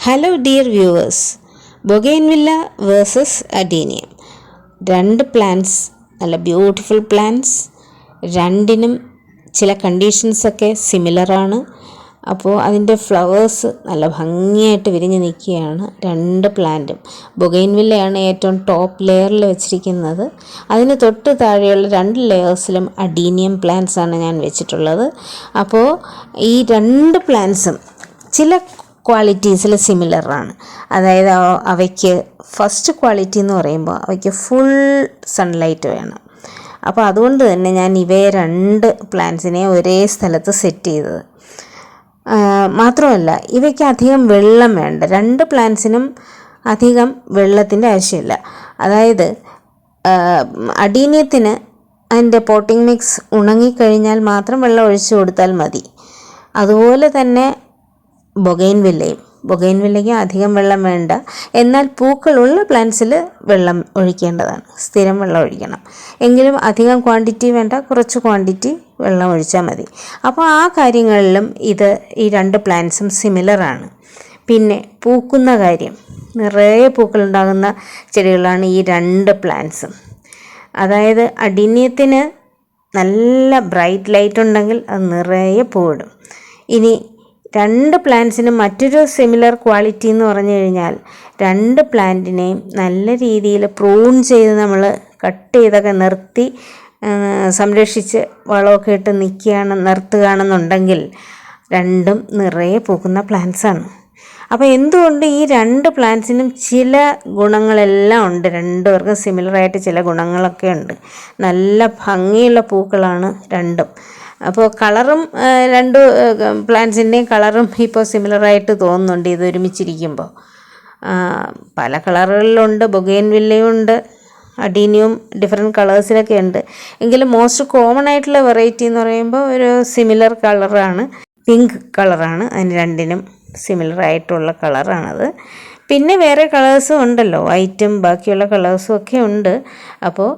Hello dear viewers, bougainvillea versus adenium. രണ്ട് plants, നല്ല beautiful plants. രണ്ടിനും ചില കണ്ടീഷൻസൊക്കെ സിമിലറാണ്. അപ്പോൾ അതിൻ്റെ ഫ്ലവേഴ്സ് നല്ല ഭംഗിയായിട്ട് വിരിഞ്ഞ് നിൽക്കുകയാണ്. രണ്ട് പ്ലാന്റും ബൊഗെയിൻവില്ലയാണ് ഏറ്റവും ടോപ്പ് ലെയറിൽ വെച്ചിരിക്കുന്നത്. അതിന് തൊട്ട് താഴെയുള്ള രണ്ട് ലെയേഴ്സിലും അഡീനിയം പ്ലാന്റ്സ് ആണ് ഞാൻ വെച്ചിട്ടുള്ളത്. അപ്പോൾ ഈ രണ്ട് പ്ലാന്റ്സും ചില ക്വാളിറ്റീസിൽ സിമിലറാണ്. അതായത് അവയ്ക്ക് ഫസ്റ്റ് ക്വാളിറ്റി എന്ന് പറയുമ്പോൾ അവയ്ക്ക് ഫുൾ സൺലൈറ്റ് വേണം. അപ്പോൾ അതുകൊണ്ട് തന്നെ ഞാൻ ഇവയെ രണ്ട് പ്ലാന്റ്സിനെ ഒരേ സ്ഥലത്ത് സെറ്റ് ചെയ്തത്. മാത്രമല്ല ഇവയ്ക്ക് അധികം വെള്ളം വേണ്ട. രണ്ട് പ്ലാന്റ്സിനും അധികം വെള്ളത്തിൻ്റെ ആവശ്യമില്ല. അതായത് അഡീനിയത്തിന് അതിൻ്റെ പോട്ടിംഗ് മിക്സ് ഉണങ്ങിക്കഴിഞ്ഞാൽ മാത്രം വെള്ളം ഒഴിച്ചു കൊടുത്താൽ മതി. അതുപോലെ തന്നെ ബൊഗെയിൻവില്ലയ്ക്ക് അധികം വെള്ളം വേണ്ട. എന്നാൽ പൂക്കളുള്ള പ്ലാന്റ്സിൽ വെള്ളം ഒഴിക്കേണ്ടതാണ്, സ്ഥിരം വെള്ളം ഒഴിക്കണം. എങ്കിലും അധികം ക്വാണ്ടിറ്റി വേണ്ട, കുറച്ച് ക്വാണ്ടിറ്റി വെള്ളം ഒഴിച്ചാൽ മതി. അപ്പോൾ ആ കാര്യങ്ങളിലും ഈ രണ്ട് പ്ലാന്റ്സും സിമിലറാണ്. പിന്നെ പൂക്കുന്ന കാര്യം, നിറയെ പൂക്കളുണ്ടാകുന്ന ചെടികളാണ് ഈ രണ്ട് പ്ലാന്റ്സും. അതായത് അഡീനിയത്തിന് നല്ല ബ്രൈറ്റ് ലൈറ്റ് ഉണ്ടെങ്കിൽ അത് നിറയെ പൂവിടും. ഇനി രണ്ട് പ്ലാന്റ്സിനും മറ്റൊരു സിമിലർ ക്വാളിറ്റി എന്ന് പറഞ്ഞു കഴിഞ്ഞാൽ രണ്ട് പ്ലാന്റിനെയും നല്ല രീതിയിൽ പ്രൂൺ ചെയ്ത് നമ്മൾ കട്ട് ചെയ്തൊക്കെ നിർത്തി സംരക്ഷിച്ച് വളമൊക്കെ ഇട്ട് നിർത്തുകയാണെന്നുണ്ടെങ്കിൽ രണ്ടും നിറയെ പൂക്കുന്ന പ്ലാന്റ്സാണ്. അപ്പോൾ എന്തുകൊണ്ട് ഈ രണ്ട് പ്ലാന്റ്സിനും ചില ഗുണങ്ങളെല്ലാം ഉണ്ട്. രണ്ടുപേർക്കും സിമിലറായിട്ട് ചില ഗുണങ്ങളൊക്കെ ഉണ്ട്. നല്ല ഭംഗിയുള്ള പൂക്കളാണ് രണ്ടും. അപ്പോൾ കളറും രണ്ട് പ്ലാന്റ്സിൻ്റെയും കളറും ഇപ്പോൾ സിമിലറായിട്ട് തോന്നുന്നുണ്ട് ഇത് ഒരുമിച്ചിരിക്കുമ്പോൾ. പല കളറുകളിലുണ്ട്, ബൊഗെയിൻവില്ലയും ഉണ്ട്, അഡീനിയവും ഡിഫറെൻറ്റ് കളേഴ്സിലൊക്കെ ഉണ്ട്. എങ്കിലും മോസ്റ്റ് കോമൺ ആയിട്ടുള്ള വെറൈറ്റി എന്ന് പറയുമ്പോൾ ഒരു സിമിലർ കളറാണ്, പിങ്ക് കളറാണ്. അതിന് രണ്ടിനും സിമിലറായിട്ടുള്ള കളറാണത്. പിന്നെ വേറെ കളേഴ്സും ഉണ്ടല്ലോ, വൈറ്റും ബാക്കിയുള്ള കളേഴ്സും ഒക്കെ ഉണ്ട്. അപ്പോൾ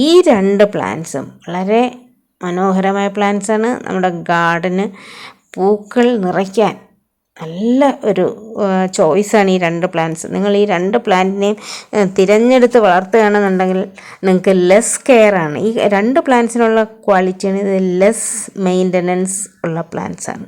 ഈ രണ്ട് പ്ലാന്റ്സും വളരെ മനോഹരമായ പ്ലാന്റ്സാണ്. നമ്മുടെ ഗാർഡന് പൂക്കൾ നിറയ്ക്കാൻ നല്ല ഒരു ചോയ്സാണ് ഈ രണ്ട് പ്ലാന്റ്സ്. നിങ്ങൾ ഈ രണ്ട് പ്ലാന്റിനെയും തിരഞ്ഞെടുത്ത് വളർത്തുകയാണെന്നുണ്ടെങ്കിൽ നിങ്ങൾക്ക് ലെസ് കെയറാണ്. ഈ രണ്ട് പ്ലാന്റ്സിനുള്ള ക്വാളിറ്റിയാണ് ഇത്, ലെസ് മെയിൻ്റനൻസ് ഉള്ള പ്ലാന്റ്സാണ്.